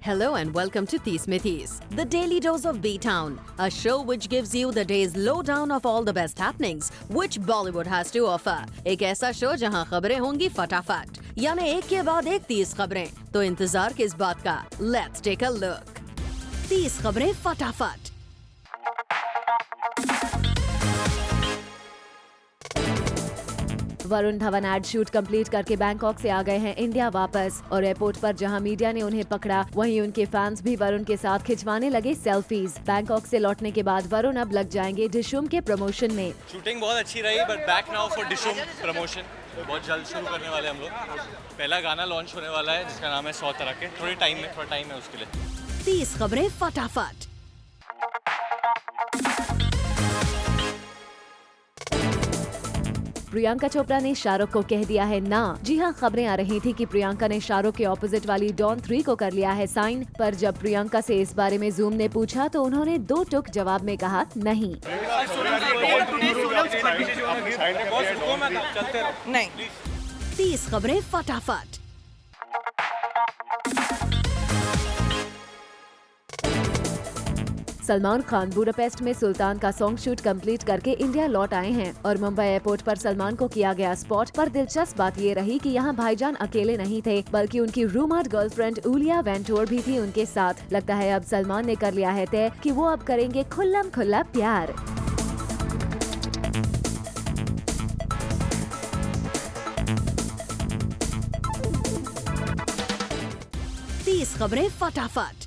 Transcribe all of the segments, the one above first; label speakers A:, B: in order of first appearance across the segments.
A: Hello and welcome to Tees Mein Tees, the daily dose of B-Town, a show which gives you the day's lowdown of all the best happenings which Bollywood has to offer. एक ऐसा show जहां खबरें होंगी फटाफट, यानी एक के बाद एक 30 खबरें। तो इंतजार किस बात का? Let's take a look. 30 खबरें फटाफट।
B: Varun Dhawan ad shoot complete करके बैंकॉक से आ गए हैं इंडिया वापस और एयरपोर्ट पर जहां मीडिया ने उन्हें पकड़ा, वहीं उनके फैंस भी वरुण के साथ खिंचवाने लगे सेल्फीज। बैंकॉक से लौटने के बाद वरुण अब लग जाएंगे डिशूम के प्रमोशन में।
C: शूटिंग बहुत अच्छी रही, but back now for Dishoom promotion. बहुत जल्द शुरू करने वाले हम लोग। पहला गाना लॉन्च होने वाला है जिसका नाम है 100 तरह के। थोड़ा टाइम है उसके लिए।
A: 30 खबरें फटाफट।
B: प्रियंका चोपड़ा ने शाहरुख को कह दिया है ना। जी हाँ, खबरें आ रही थी कि प्रियंका ने शाहरुख के ऑपोजिट वाली डॉन 3 को कर लिया है साइन, पर जब प्रियंका से इस बारे में जूम ने पूछा तो उन्होंने 2 टुक जवाब में कहा नहीं।
D: नहीं।
A: 30 खबरें फटाफट।
B: सलमान खान बुडापेस्ट में सुल्तान का सॉन्ग शूट कंप्लीट करके इंडिया लौट आए हैं और मुंबई एयरपोर्ट पर सलमान को किया गया स्पॉट। पर दिलचस्प बात ये रही कि यहाँ भाईजान अकेले नहीं थे, बल्कि उनकी रूमर्ड गर्लफ्रेंड ऊलिया वेंटोर भी थी उनके साथ। लगता है अब सलमान ने कर लिया है तय कि वो अब करेंगे खुल्लम खुल्ला प्यार।
A: 30 खबरें फटाफट।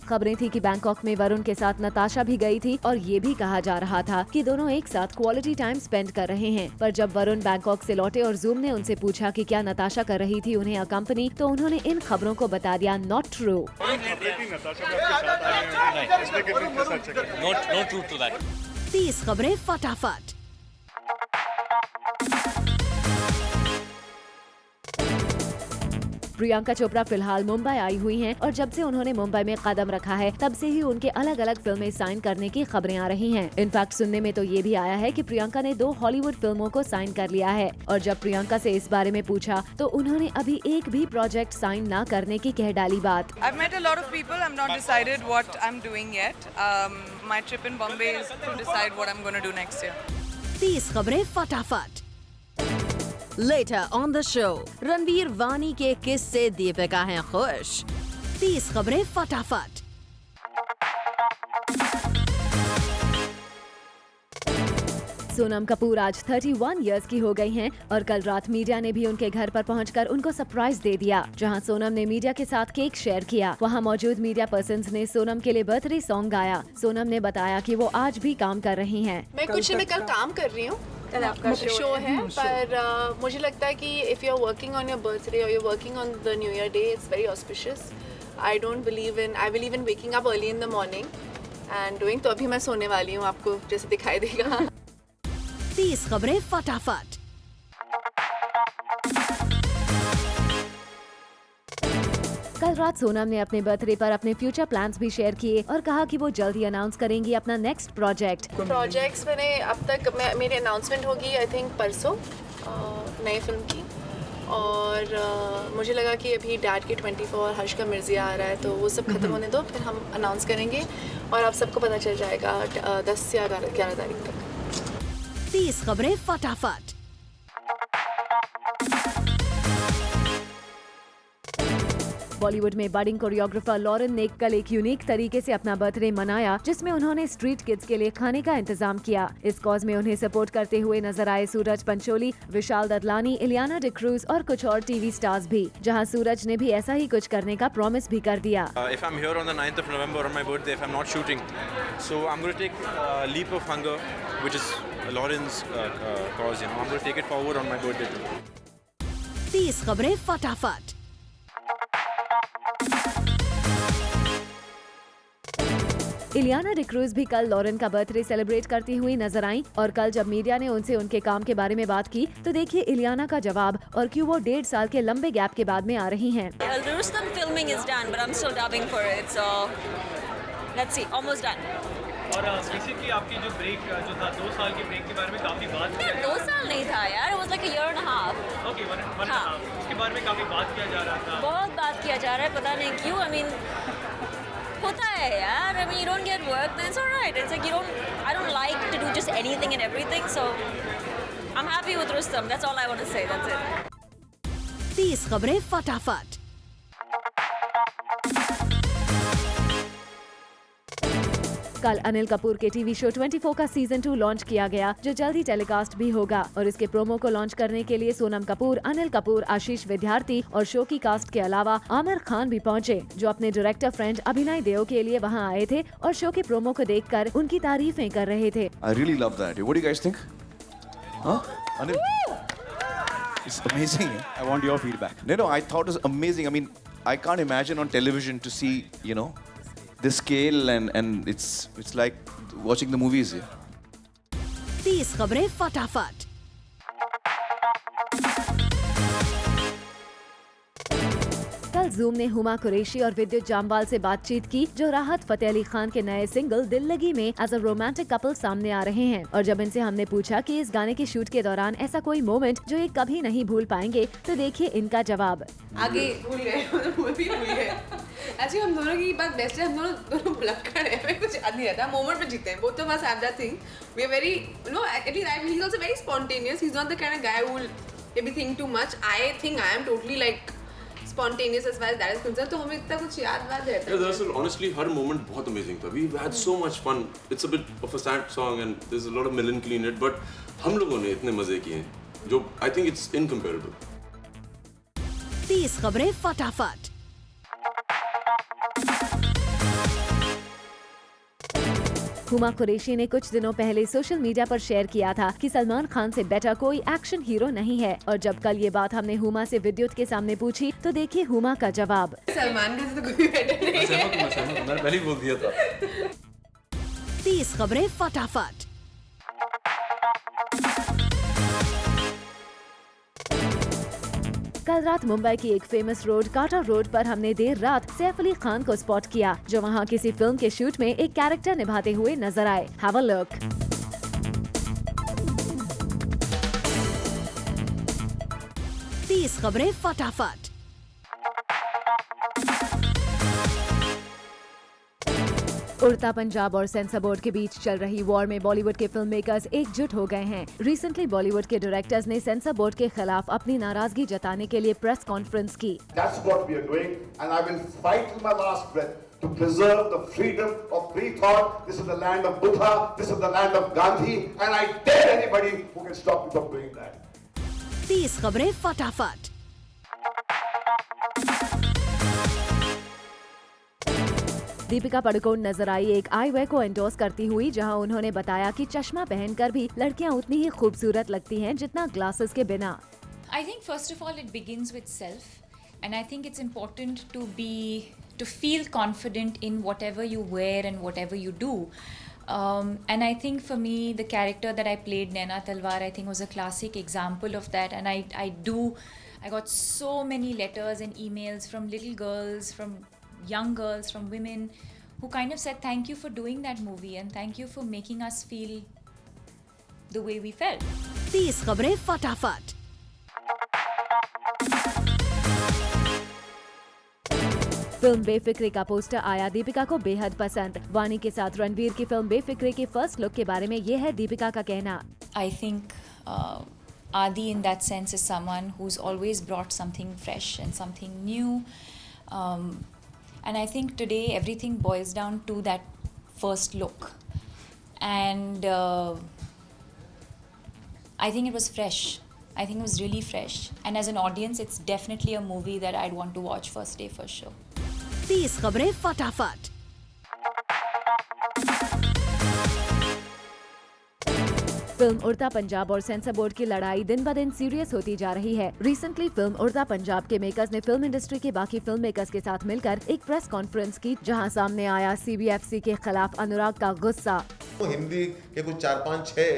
B: खबरें थी कि बैंकॉक में वरुण के साथ नताशा भी गई थी और ये भी कहा जा रहा था कि दोनों एक साथ क्वालिटी टाइम स्पेंड कर रहे हैं। पर जब वरुण बैंकॉक से लौटे और जूम ने उनसे पूछा कि क्या नताशा कर रही थी उन्हें अकम्पनी, तो उन्होंने इन खबरों को बता दिया नॉट ट्रू।
A: 30 खबरें फटाफट।
B: प्रियंका चोपड़ा फिलहाल मुंबई आई हुई हैं और जब से उन्होंने मुंबई में कदम रखा है तब से ही उनके अलग अलग फिल्में साइन करने की खबरें आ रही हैं। इनफैक्ट सुनने में तो ये भी आया है कि प्रियंका ने 2 हॉलीवुड फिल्मों को साइन कर लिया है। और जब प्रियंका से इस बारे में पूछा तो उन्होंने अभी एक भी प्रोजेक्ट साइन न करने की कह डाली बात।
D: I've met a lot of people. I'm not decided what I'm doing yet. My trip in Bombay is to decide what I'm going to do next year.
A: 30 खबरें फटाफट। Later on the show, Ranveer वानी के किस से दीपिका हैं खुश। 30 खबरें फटाफट।
B: सोनम कपूर आज 31 इयर्स की हो गई हैं और कल रात मीडिया ने भी उनके घर पर पहुंचकर उनको सरप्राइज दे दिया, जहां सोनम ने मीडिया के साथ केक शेयर किया। वहां मौजूद मीडिया पर्सन्स ने सोनम के लिए बर्थडे सॉन्ग गाया। सोनम ने बताया कि वो आज भी काम कर रही हैं।
E: मैं कुछ मैं कल काम कर रही हूँ, शो है, पर मुझे लगता है कि if you are working on your birthday और you are working on the new year day, it's very auspicious. I believe in waking up early in the morning and doing. तो अभी मैं सोने वाली हूँ, आपको जैसे दिखाई देगा।
A: 30 खबरें फटाफट।
B: कल रात सोनम ने अपने बर्थडे पर अपने फ्यूचर प्लान्स भी शेयर किए और कहा कि वो जल्द ही अनाउंस करेंगी अपना नेक्स्ट
E: प्रोजेक्ट्स मैंने अब तक मेरी अनाउंसमेंट होगी आई थिंक परसों नई फिल्म की। और मुझे लगा कि अभी डैड के 24 और हर्ष का मिर्जिया आ रहा है, तो वो सब खत्म होने दो, फिर हम अनाउंस करेंगे और आप सबको पता चल जाएगा 10 या 11 तारीख तक।
A: 30 खबरें फटाफट।
B: बॉलीवुड में बडिंग कोरियोग्राफर लॉरेन ने कल एक यूनिक तरीके से अपना बर्थडे मनाया, जिसमें उन्होंने स्ट्रीट किड्स के लिए खाने का इंतजाम किया। इस कॉज में उन्हें सपोर्ट करते हुए नजर आए सूरज पंचोली, विशाल ददलानी, इलियाना डिक्रूज और कुछ और टीवी स्टार्स भी, जहां सूरज ने भी ऐसा ही कुछ करने का प्रॉमिस भी कर दिया।
F: If I'm here on the 9th of November on my birthday, if I'm not shooting, so I'm going to take a leap of hunger, which is Lauren's cause. I'm going to take it forward on my birthday too.
A: 30 खबरें फटाफट।
B: इलियाना डिक्रूज भी कल Lauren का birthday celebrate करती हुई नजर आईं और कल जब मीडिया ने उनसे उनके काम के बारे में बात की तो देखिए इलियाना का जवाब और क्यों वो 1.5 साल के लंबे गैप के बाद में आ रही हैं।
G: Rustam filming is done, but I'm still dubbing for it, so let's see, almost done. और बेसिकली आपकी जो ब्रेक जो था 2 साल के ब्रेक के बारे में काफ़ी बात किया
H: 2 साल नहीं था यार, it was like a year and a half.
G: Okay one and
H: हाँ।
G: हाफ उसके बारे में काफ़ी बात किया जा रहा था
H: बहुत बात किया जा रहा है, पता नहीं क्यों. I mean, होता है यार. I mean, you don't get work, then it's alright. It's like I don't like to do just anything and everything, so I'm happy with Rustam. That's all I want to say. That's it.
A: 30 खबरें फटाफट.
B: कल अनिल कपूर के TV show 24 का season 2 launch किया गया, जो जल्दी telecast भी होगा. और इसके प्रोमो को लॉन्च करने के लिए सोनम कपूर, अनिल कपूर, आशीष विद्यार्थी और शो की कास्ट के अलावा आमिर खान भी पहुंचे, जो अपने डायरेक्टर फ्रेंड अभिनय देओ के लिए वहां आए थे और शो के प्रोमो को देखकर उनकी तारीफें कर रहे थे.
I: I really love that. What do you guys think? Huh? Anil? It's amazing.
J: I want your feedback.
I: No, I thought it was amazing. I mean, I can't imagine on television to see, the scale and it's like watching the movies here.
A: 30 खबरें फटाफट.
B: कल zoom ने हुमा कुरैशी और विद्युत जामवाल से बातचीत की, जो राहत फतेह अली खान के नए सिंगल दिल लगी में एज अ रोमांटिक कपल सामने आ रहे हैं. और जब इनसे हमने पूछा कि इस गाने के शूट के दौरान ऐसा कोई मोमेंट जो ये कभी नहीं भूल पाएंगे, तो देखिए इनका जवाब.
E: आगे भूल गए, वो भी भूल गए. ऐसे हम दोनों की बात बेस्ट है, हम दोनों भुलक्कड़ हैं, हमें कुछ याद नहीं रहता, मोमेंट पे जीते हैं. Both of us have that thing. We are very at least I feel he's also very spontaneous. He's not the kind of guy who will maybe think too much. I think I am totally like spontaneous as far as that is concerned. तो हमें इतना कुछ याद रहता है.
K: दरअसल honestly हर moment बहुत amazing था. We had so much fun. It's a bit of a sad song and there's a lot of melancholy in it, but हम लोगों ने इतने मजे किए हैं जो I think it's incomparable.
A: 30 खबरें फटाफट.
B: हुमा कुरैशी ने कुछ दिनों पहले सोशल मीडिया पर शेयर किया था कि सलमान खान से बेटर कोई एक्शन हीरो नहीं है. और जब कल ये बात हमने हुमा से विद्युत के सामने पूछी, तो देखिए हुमा का जवाब.
E: सलमान खान से तो कोई बेटर नहीं है.
K: मैंने पहले ही बोल दिया था.
A: 30 खबरें फटाफट.
B: कल रात मुंबई की एक फेमस रोड कार्टर रोड पर हमने देर रात सैफ अली खान को स्पॉट किया, जो वहां किसी फिल्म के शूट में एक कैरेक्टर निभाते हुए नजर आए. Have a look.
A: खबरें फटाफट.
B: उड़ता पंजाब और सेंसर बोर्ड के बीच चल रही वॉर में बॉलीवुड के फिल्म मेकर्स एकजुट हो गए हैं. रिसेंटली बॉलीवुड के डायरेक्टर्स ने सेंसर बोर्ड के खिलाफ अपनी नाराजगी जताने के लिए प्रेस कॉन्फ्रेंस की.
L: That's what we are doing, and I will fight till my last breath to preserve the freedom of free thought. This is the land of Buddha. This is the land of Gandhi, and I dare anybody who can stop me from doing that.
A: 30 खबरें फटाफट.
B: दीपिका पादुकोण नजर आई एक eyewear को endorse करती हुई, जहां उन्होंने बताया कि चश्मा पहनकर भी लड़कियां उतनी ही खूबसूरत लगती हैं जितना ग्लासेस के बिना.
M: I think first of all it begins with self, and I think it's important to feel confident in whatever you wear and whatever you do. And I think for me the character that I played, Naina Talwar, I think was a classic example of that. And I got so many letters and emails from little girls, from young girls, from women who kind of said thank you for doing that movie and thank you for making us feel the way we felt.
A: 30 खबरें फटाफट.
B: Film Befikre का poster आया दीपिका को बेहद पसंद. वानी के साथ रणवीर की फिल्म बेफिक्रे के फर्स्ट लुक के बारे में ये है दीपिका का कहना.
M: I think Adi in that sense is someone who's always brought something fresh and something new. And I think today everything boils down to that first look. And I think it was fresh. I think it was really fresh. And as an audience, it's definitely a movie that I'd want to watch first day for sure.
A: 30 खबरें फटाफट.
B: Film उड़ता पंजाब और sensor board की लड़ाई दिन ब दिन serious होती जा रही है. रिसेंटली फिल्म उड़ता पंजाब के मेकर्स ने फिल्म इंडस्ट्री के बाकी फिल्म मेकर्स के साथ मिलकर एक प्रेस कॉन्फ्रेंस की, जहां सामने आया CBFC के खिलाफ अनुराग का गुस्सा.
N: हिंदी के कुछ 4-5-6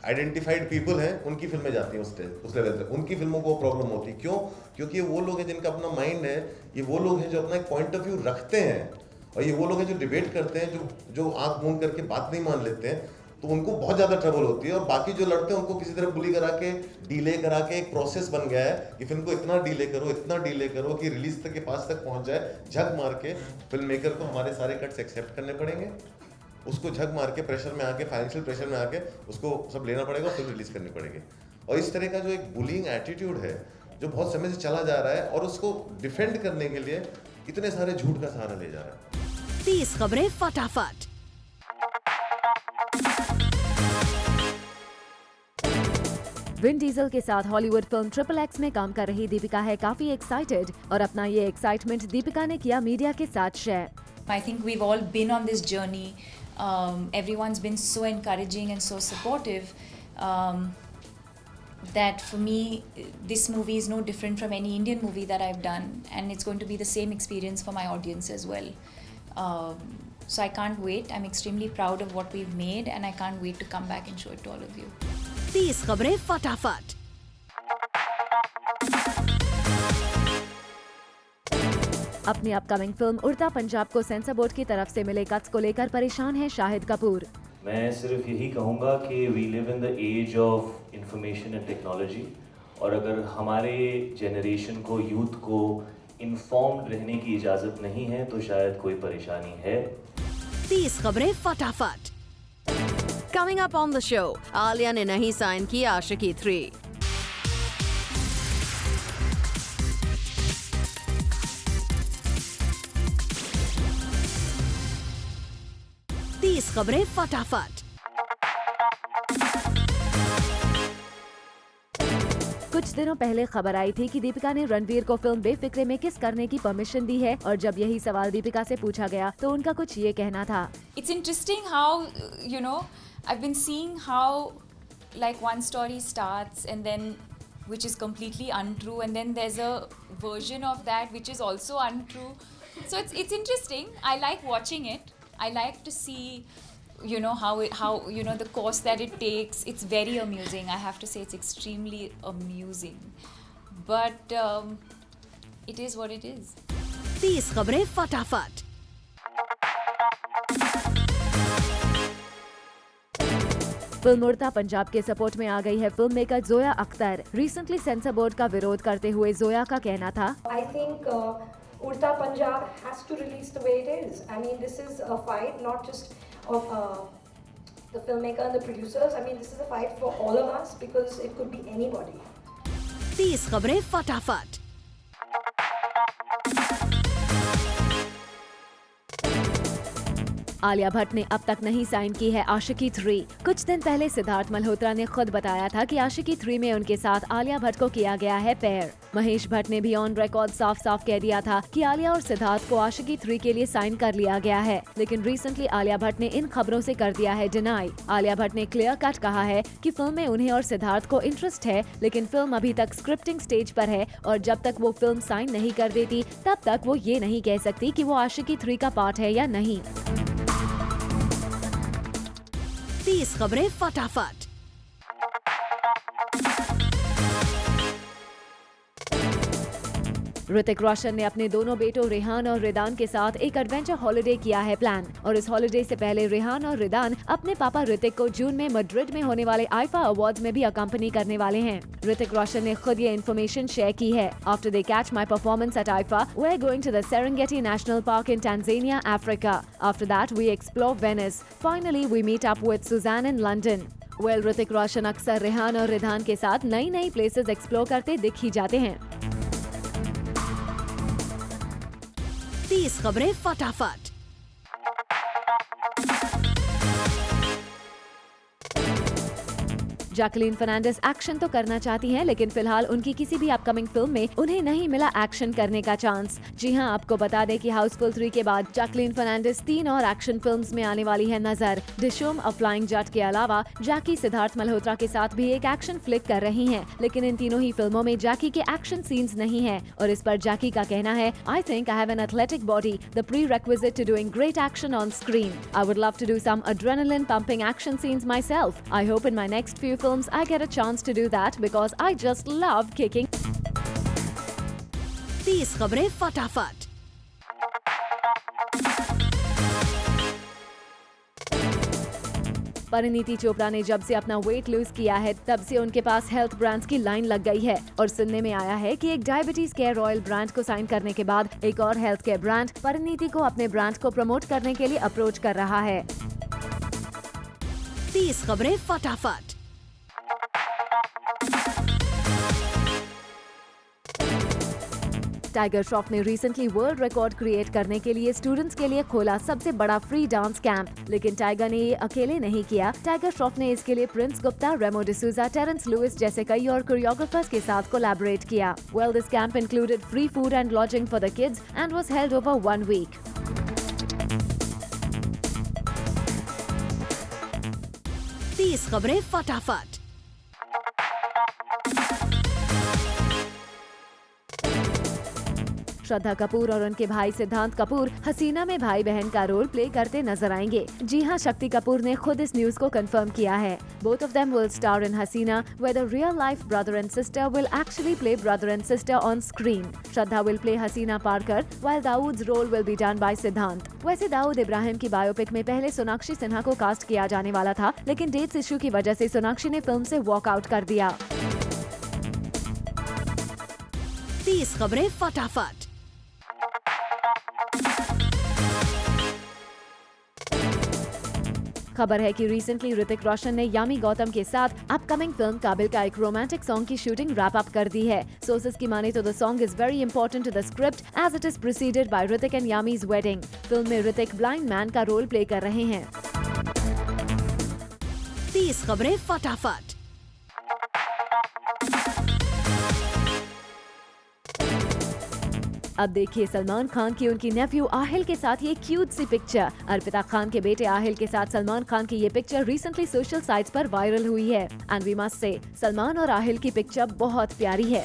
N: आइडेंटिफाइड पीपल हैं, उनकी फिल्में जाती हैं उस लेवल से. उनकी फिल्मों को प्रॉब्लम होती है. क्यों? क्योंकि ये वो लोग हैं जिनका अपना माइंड है. ये वो लोग हैं जो अपना एक पॉइंट ऑफ व्यू रखते हैं और ये वो लोग हैं जो डिबेट करते हैं, जो आंख मूंद करके बात नहीं मान लेते हैं, तो उनको बहुत ज़्यादा ट्रबल होती है। और बाकी जो लड़ते हैं उनको किसी तरह बुली करा के, डीले करा के, एक प्रोसेस बन गया है कि फिल्म को इतना डीले करो कि रिलीज तक के पास तक पहुंच जाए। झक मार के फिल्म मेकर को हमारे सारे कट्स एक्सेप्ट करने पड़ेंगे, उसको झक मार के प्रेशर में आके, फाइनेंशियल प्रेशर में आके उसको सब लेना पड़ेगा, फिल्म रिलीज करनी पड़ेगी। और इस तरह का जो एक बुलिंग एटीट्यूड है जो बहुत समय से चला जा रहा है, और उसको डिफेंड करने के लिए इतने सारे झूठ का सहारा ले जा रहा है।
A: 30 खबरें फटाफट।
B: विन डीजल के साथ हॉलीवुड फिल्म ट्रिपल एक्स में काम कर रही दीपिका है काफी एक्साइटेड, और अपना ये एक्साइटमेंट दीपिका ने किया मीडिया के साथ share.
M: I think we've all been on this journey. Everyone's been so encouraging and so supportive that for me, this movie is no different from any Indian movie that I've done, and it's going to be the same experience for my audience as well. So I can't wait. I'm extremely proud of what we've made, and I can't wait to come back and show it to all of you.
A: 30 खबरें फटाफट।
B: अपनी upcoming film उड़ता पंजाब को sensor board की तरफ से मिले cuts को लेकर परेशान है शाहिद कपूर।
J: मैं सिर्फ यही कहूँगा कि we live in the age of information and technology, और अगर हमारे जनरेशन को, यूथ को इन्फॉर्म्ड रहने की इजाज़त नहीं है तो शायद कोई परेशानी है।
A: 30 खबरें फटाफट। Coming up on the show, Alia ने नहीं साइन की आशिकी 3। खबरें फटाफट।
B: कुछ दिनों पहले खबर आई थी कि दीपिका ने रणवीर को फिल्म बेफिक्रे में किस करने की परमिशन दी है, और जब यही सवाल दीपिका से पूछा गया तो उनका कुछ ये कहना था।
M: It's interesting how, you know, I've been seeing how like one story starts and then which is completely untrue, and then there's a version of that which is also untrue. So it's interesting. I like watching it. I like to see, you know, how you know, the course that it takes. It's very amusing. I have to say, it's extremely amusing. But it is what it is.
A: 30 खबरें फटाफट।
B: Film उड़ता पंजाब के support में आ गई है film maker Zoya Akhtar. Recently sensor board का विरोध करते हुए जोया का कहना था,
O: I think Urta Punjab has to release the way it is. I mean, this is a fight not just of the filmmaker and the producers. I mean, this is a fight for all of us because it could be anybody.
A: 30 खबरें फटाफट।
B: आलिया भट्ट ने अब तक नहीं sign की है आशिकी 3। कुछ दिन पहले सिद्धार्थ मल्होत्रा ने खुद बताया था कि आशिकी 3 में उनके साथ आलिया भट्ट को किया गया है पेयर। महेश भट्ट ने भी ऑन रिकॉर्ड साफ साफ कह दिया था कि आलिया और सिद्धार्थ को आशिकी 3 के लिए साइन कर लिया गया है, लेकिन रिसेंटली आलिया भट्ट ने इन खबरों से कर दिया है डिनाई। आलिया भट्ट ने क्लियर कट कहा है कि फिल्म में उन्हें और सिद्धार्थ को इंटरेस्ट है, लेकिन फिल्म अभी तक स्क्रिप्टिंग स्टेज पर है, और जब तक वो फिल्म साइन नहीं कर देती तब तक वो ये नहीं कह सकती कि वो आशिकी 3 का पार्ट है या नहीं।
A: 30 खबरें फटाफट।
B: ऋतिक रोशन ने अपने दोनों बेटों रेहान और रिदान के साथ एक एडवेंचर हॉलिडे किया है प्लान, और इस हॉलिडे से पहले रेहान और रिदान अपने पापा ऋतिक को जून में मैड्रिड में होने वाले आईफा अवार्ड्स में भी अकम्पनी करने वाले हैं। ऋतिक रोशन ने खुद ये इन्फॉर्मेशन शेयर की है। After they catch my performance at IIFA, we are going to the Serengeti National Park in Tanzania, Africa. After that we explore Venice. Finally we meet up with Sussanne in London. Well, Hrithik Roshan अक्सर रेहान और रिदान के साथ नई नई places explore करते दिख ही जाते हैं।
A: 30 खबरें फटाफट।
B: जैकलीन फर्नांडिस एक्शन तो करना चाहती हैं, लेकिन फिलहाल उनकी किसी भी अपकमिंग फिल्म में उन्हें नहीं मिला एक्शन करने का चांस। जी हां, आपको बता दें कि हाउसफुल 3 के बाद जैकलीन फर्नांडिस 3 और एक्शन फिल्म्स में आने वाली है नजर। डिशूम, अ फ्लाइंग जट के अलावा जैकी सिद्धार्थ मल्होत्रा के साथ भी एक एक्शन फ्लिक कर रही हैं, लेकिन इन तीनों ही फिल्मों में जैकी के एक्शन सीन्स नहीं है, और इस पर जैकी का कहना है, I think I have an athletic body, the प्री-requisite to doing great action on screen. I would love to do some adrenaline pumping action scenes myself. I hope in my next few films I get a chance to do that because I just love kicking.
A: 30 खबरें फटाफट।
B: परिणीति चोपड़ा ने जब से अपना weight lose किया है तब से उनके पास हेल्थ ब्रांड्स की लाइन लग गई है और सुनने में आया है कि एक डायबिटीज केयर ऑयल ब्रांड को साइन करने के बाद एक और हेल्थ केयर ब्रांड परिणीति को अपने ब्रांड को प्रमोट करने के लिए अप्रोच कर रहा है।
A: 30 खबरें फटाफट।
B: टाइगर श्रॉफ ने रिसेंटली वर्ल्ड रिकॉर्ड क्रिएट करने के लिए स्टूडेंट्स के लिए खोला सबसे बड़ा फ्री डांस कैंप, लेकिन टाइगर ने ये अकेले नहीं किया। टाइगर श्रॉफ ने इसके लिए प्रिंस गुप्ता, रेमो डिसूजा, टेरेंस लुइस जैसे कई और कोरियोग्राफर्स के साथ कोलैबोरेट किया। Well, this camp included free food and lodging for the kids and was held over 1 week.
A: 30 खबरें फटाफट।
B: श्रद्धा कपूर और उनके भाई सिद्धांत कपूर हसीना में भाई बहन का रोल प्ले करते नजर आएंगे। जी हां, शक्ति कपूर ने खुद इस न्यूज को कंफर्म किया है। Both of them will star in Hasina, where the real life brother and sister will actually play brother and sister on screen. Shraddha will play Haseena Parkar, while Dawood's role will be done by सिद्धांत। वैसे दाऊद इब्राहिम की biopic में पहले सोनाक्षी सिन्हा को cast किया जाने वाला था, लेकिन डेट्स इशू की वजह से सोनाक्षी ने फिल्म से वॉक आउट कर दिया।
A: 30 खबरें फटाफट।
B: खबर है कि रिसेंटली ऋतिक रोशन ने यामी गौतम के साथ अपकमिंग फिल्म काबिल का एक रोमांटिक सॉन्ग की शूटिंग रैप अप कर दी है। सोर्सेज की माने तो the song is very important to the script as it is preceded by Hrithik and Yami's wedding. Film में ऋतिक ब्लाइंड मैन का रोल प्ले कर रहे हैं।
A: 30 खबरें फटाफट।
B: अब देखिए सलमान खान की उनकी नेफ्यू आहिल के साथ ये क्यूट सी पिक्चर। अर्पिता खान के बेटे आहिल के साथ सलमान खान की ये पिक्चर रिसेंटली सोशल साइट्स पर वायरल हुई है and we must say Salman और आहिल की पिक्चर बहुत प्यारी है।